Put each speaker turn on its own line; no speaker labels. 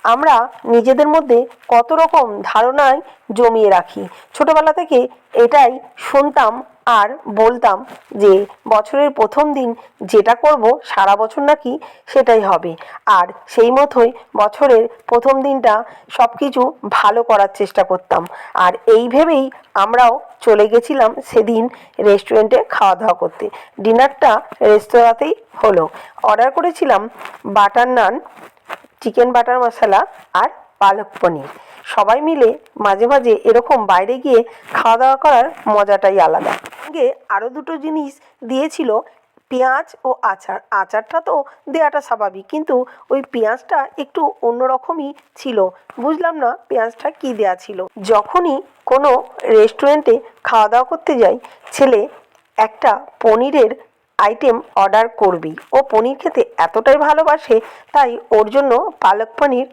আমরা নিজেদের মধ্যে কত রকম ধারণায় জমিয়ে রাখি। ছোটবেলা থেকে এটাই শুনতাম আর বলতাম যে বছরের প্রথম দিন যেটা করব সারা বছর নাকি সেটাই হবে। আর সেই মতোই বছরের প্রথম দিনটা সব কিছু ভালো করার চেষ্টা করতাম। আর এই ভেবেই আমরাও চলে গেছিলাম সেদিন রেস্টুরেন্টে খাওয়া দাওয়া করতে। ডিনারটা রেস্তোরাঁতেই হলো। অর্ডার করেছিলাম বাটার নান, চিকেন বাটার মশলা আর পালক পনির। সবাই মিলে মাঝে মাঝে এরকম বাইরে গিয়ে খাওয়া দাওয়া করার মজাটাই আলাদা। সঙ্গে আরও দুটো জিনিস দিয়েছিল, পেঁয়াজ ও আচার। আচারটা তো দেওয়াটা স্বাভাবিক, কিন্তু ওই পেঁয়াজটা একটু অন্যরকমই ছিল। বুঝলাম না পেঁয়াজটা কী দেওয়া ছিল। যখনই কোনো রেস্টুরেন্টে খাওয়া দাওয়া করতে যাই, ছেলে একটা পনিরের আইটেম অর্ডার করবি। ও পনির খেতে এতটাই ভালোবাসে, তাই ওর জন্য পালক পনির